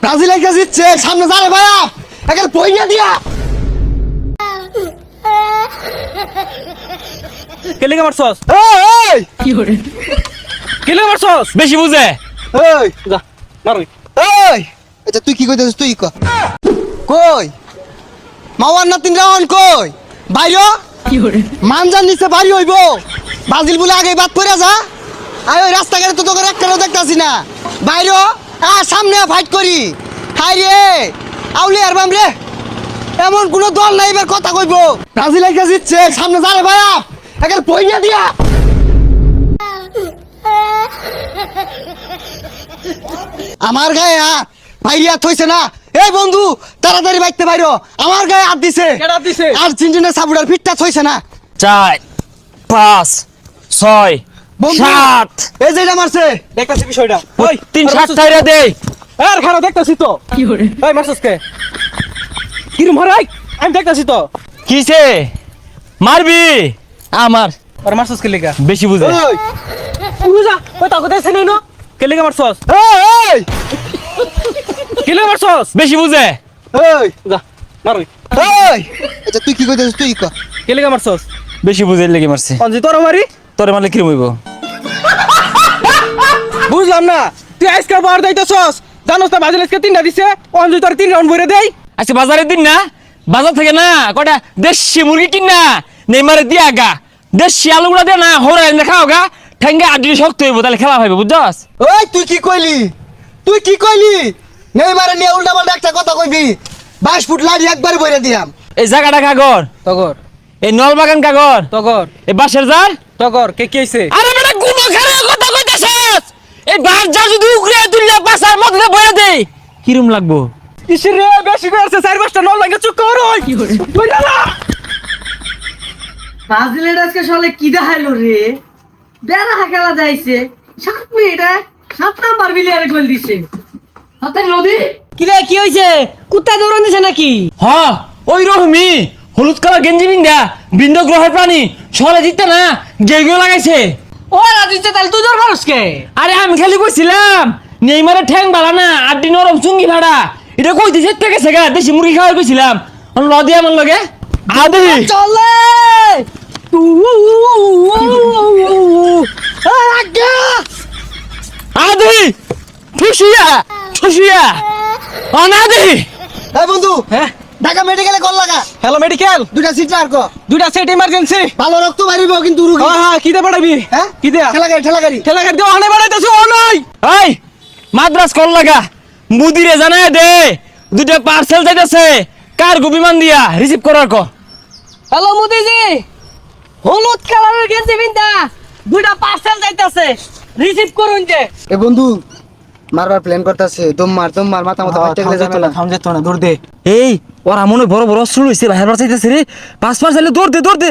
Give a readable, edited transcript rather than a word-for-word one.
Brazil একা জিতছে, সামনে যারে ভাইয়া একের পয়না দিয়া। কে লেগে মারছস? এই কে লেগে মারছস? বেশি বুঝে। এই যা মারবি। এই আচ্ছা তুই কি কইতেছিস? তুই কই মাওয়ার নাতিন রাওয়ান কই বাইরে মানজান নিচে বাড়ি হইব। ব্রাজিল বলে আগে বাদ পড়ে যা। আয় ওই রাস্তাঘাটে তো তোকে একটাও দেখতাছি না। বাইরে সামনে ফাইট করি। হাই রে আউলি আর বাম রে, এমন কোন দল নাই এবার কথা কইব। ব্রাজিল একা জিতছে, সামনে যারে ভাইয়া একের পয়না দিয়া। আমার গায়ে ভাইয়া থইছে না। এই বন্ধু তাড়াতাড়ি বাইতে বাইরো, আমার গায়ে হাত দিছে। কেডা দিছে? আর্জেন্টিনা সাপোর্টার ফিটটা থইছে না। 4 5 6 বন্ধু 7 এই যেটা মারছে দেখতাছি বিষয়টা। ওই 3 7 টাইরা দে। আর খারাপ দেখতাছি তো। ওই মারছস কে? কিরম হরাই? আমি দেখতাছি তো। কিসে মারবি? আমার আর মারছস কে লেগা? বেশি বুঝে। ওই বুঝা ওই তাকে দেখছ নাই না? কে লেগা মারছস? এই কে লেগা মারছস? বেশি বুঝে। এই যা মারবি। এই আচ্ছা তুই কি কইতেছিস? তুই ক কে লেগা মারছস? বেশি বুঝে লেগে মারছে। অঞ্জি তোর মারি? তোরে মারলে কিরম হইব? বুঝলাম না। তুই আজকাল বার দাইতেছস। জানোস না বাজিল আজকে 3টা দিছে। অঞ্জি তোর 3 রাউন্ড বইরে দেই। আজকে বাজারের দিন না, বাজার থেকে না কটা দেশি মুরগি কিনা নেইমারে দিয়া গা, দেশি আলুগুলা দে না হরে এনে খাও গা, ঠেঙ্গে আড্ডি শক্ত হইব, তাহলে খেলা হইব, বুঝছস? ওই তুই কি কইলি? তুই কি কইলি? নেইমারে নিয়ে উল্টা পাল্টা একটা কথা কইবি, 22 ফুট লাড়ি একবার বইরে দিয়াম। এই জায়গাটা কাগর, তগর এই নলবাগান কাগর, তগর এই বাঁশের জার। তগর কে কি হইছে? আরে বেটা গুনো খারে কথা কইতাছস? এই বাঁশ যা যদি উগরে তুললে বাসার মধ্যে বইরে দেই, কিরম লাগবো? ইসরে বেশি করছে 4-5টা নল লাগে চুপ কর ওই। ওই না না। ব্রাজিলের আজকে সালে কি দেখাইলো রে? বেড়া খেলা যাইছে 7 মিনিটে 7 নাম্বার বিলিয়ারে গোল দিছে। হাতের নদী কি রে কি হইছে? কুত্তা দৌড়ান দিছে নাকি? হ ওই রকমই হলুদ কালার গেঞ্জি বিন্দা বিন্দু গ্রহের প্রাণী সরে জিততে না গেগো লাগাইছে। ও রাজিতে তাহলে তুই দৌড় পারস কে? আরে আমি খালি কইছিলাম নেইমারে ঠ্যাং বালা না আড্ডি নরম চুঙ্গি ভাড়া, এটা কই দিছে থেকে সেগা দেশি মুরগি খাওয়ার কইছিলাম লদি আমার লগে আদি চলে আদি ফুসিয়া ফুসিয়া অনাদি। এই বন্ধু হ্যাঁ ঢাকা মেডিকেলে কল লাগা, হ্যালো মেডিকেল। দুইটা সিট আর কো। দুইটা সেট ইমার্জেন্সি। ভালো রক্ত বাড়িব কিন্তু রুগী। হ্যাঁ হ্যাঁ কি দে পাঠাবি? হ্যাঁ কি দে? ঠেলা গাড়ি ঠেলা গাড়ি দিয়ে অনে বাড়াইতেছি ও নাই। এই মাদ্রাস কল লাগা মুদিরে জানায় দে দুইটা পার্সেল যাইতাছে কার্গো বিমান দিয়া রিসিভ করার কো। হ্যালো মোদিজি, হলুদ কালারের গেঞ্জি বিন্দা দুইটা পার্সেল যাইতাছে, রিসিভ করুন যে। এ বন্ধু মারবার প্ল্যান করতেছে, দম মার মাথা মাথা ফাটতে গেলে যাবে না। থাম যেত না দৌড় দে। এই ওরা মনে হয় বড় বড় অস্ত্র লইছে বাইরে চাইতেছে রে, 5 পার্সেলে দৌড় দে দৌড় দে।